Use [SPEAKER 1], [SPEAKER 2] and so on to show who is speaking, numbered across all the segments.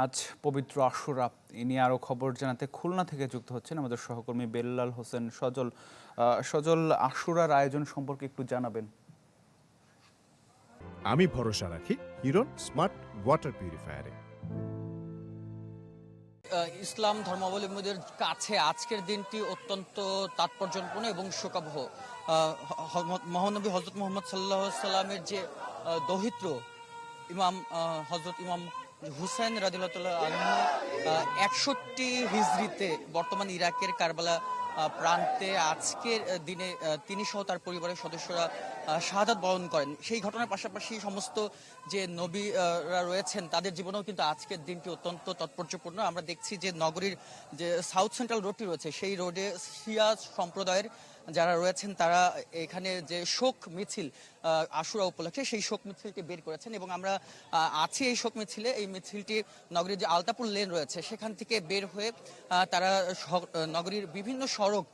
[SPEAKER 1] আজ পবিত্র আশুরা এ নিয়ে আরও খবর জানাতে খুলনা থেকে যুক্ত হচ্ছেন আমাদের সহকর্মী বেল্লাল হোসেন সজল। সজল, আশুরার আয়োজন সম্পর্কে একটু জানাবেন।
[SPEAKER 2] আমি ভরসা রাখি হিরন স্মার্ট ওয়াটার পিউরিফায়ারে।
[SPEAKER 3] ইসলাম ধর্মাবলম্বীদের কাছে আজকের দিনটি অত্যন্ত তাৎপর্যপূর্ণ এবং শোকাবহ। মহানবী হজরত মোহাম্মদ সাল্লাহ সাল্লামের যে দৌহিত্র ইমাম হজরত ইমাম হুসেন রাদিয়াল্লাহু আনহু ৬১ হিজরিতে বর্তমান ইরাকের কারবালা প্রান্তে আজকের দিনে তিনি সহ তার পরিবারের সদস্যরা শাহাদাত বরণ করেন। সেই ঘটনার পাশাপাশি সমস্ত যে নবীরা রয়েছেন তাদের জীবনেও কিন্তু আজকের দিনটি অত্যন্ত তাৎপর্যপূর্ণ। আমরা দেখছি যে নগরীর যে সাউথ সেন্ট্রাল রোডটি রয়েছে সেই রোডে শিয়া সম্প্রদায়ের যারা রয়েছেন তারা এখানে যে শোক মিছিল আশুরা উপলক্ষে সেই শোক মিছিলটি বের করেছেন এবং আমরা আছি এই শোক মিছিলে। এই মিছিলটি নগরীর যে আলতাপুর লেন রয়েছে সেখান থেকে বের হয়ে তারা নগরীর বিভিন্ন সড়ক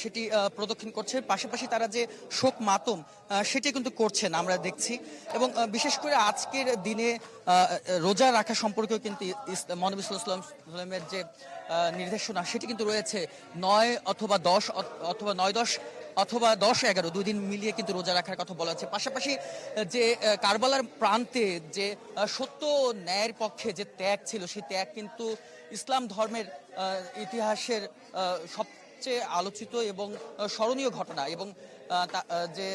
[SPEAKER 3] সেটি প্রদক্ষিণ করছে, পাশাপাশি তারা যে শোক মাতম সেটি কিন্তু করছেন আমরা দেখছি। এবং বিশেষ করে আজকের দিনে রোজা রাখা সম্পর্কেও কিন্তু মহানবী সাল্লাল্লাহু আলাইহি ওয়াসাল্লামের যে নির্দেশনা সেটি কিন্তু রয়েছে ৯ অথবা ১০ অথবা ৯-১০ অথবা ১০-১১ দুই দিন মিলিয়ে কিন্তু রোজা রাখার কথা বলা হচ্ছে। পাশাপাশি যে কারবালার প্রান্তে যে সত্য ন্যায়ের পক্ষে যে ত্যাগ ছিল সেই ত্যাগ কিন্তু ইসলাম ধর্মের ইতিহাসের সবচেয়ে আলোচিত এবং স্মরণীয় ঘটনা এবং যে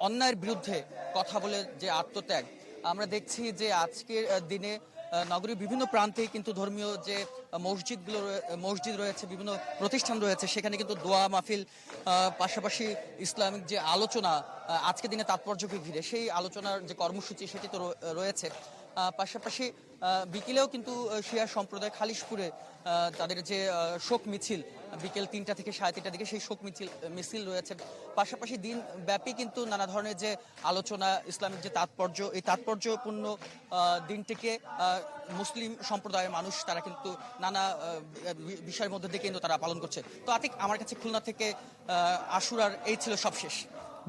[SPEAKER 3] অন্যায়ের বিরুদ্ধে কথা বলে যে আত্মত্যাগ আমরা দেখছি যে আজকের দিনে নগরীর বিভিন্ন প্রান্তেই কিন্তু ধর্মীয় যে মসজিদ রয়েছে, বিভিন্ন প্রতিষ্ঠান রয়েছে, সেখানে কিন্তু দোয়া মাহফিল পাশাপাশি ইসলামিক যে আলোচনা আজকের দিনে তাৎপর্যকে ঘিরে সেই আলোচনার যে কর্মসূচি সেটি তো রয়েছে। পাশাপাশি বিকেলেও কিন্তু শিয়া সম্প্রদায় খালিশপুরে তাদের যে শোক মিছিল বিকেল ৩টা থেকে ৩:৩০ দিকে সেই শোক মিছিল রয়েছে। পাশাপাশি দিন ব্যাপী কিন্তু নানা ধরনের যে আলোচনা ইসলামিক যে তাৎপর্য এই তাৎপর্যপূর্ণ দিনটিকে মুসলিম সম্প্রদায়ের মানুষ তারা কিন্তু নানা বিষয়ের মধ্যে দিয়ে কিন্তু তারা পালন করছে। তো আতিক, আমার কাছে খুলনা থেকে আশুরার এই ছিল সবশেষ।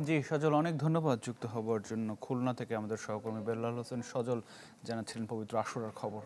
[SPEAKER 1] জি সজল, অনেক ধন্যবাদ যুক্ত হবার জন্য। খুলনা থেকে আমাদের সহকর্মী বেল্লাল হোসেন সজল জানাচ্ছিলেন পবিত্র আশুরার খবর।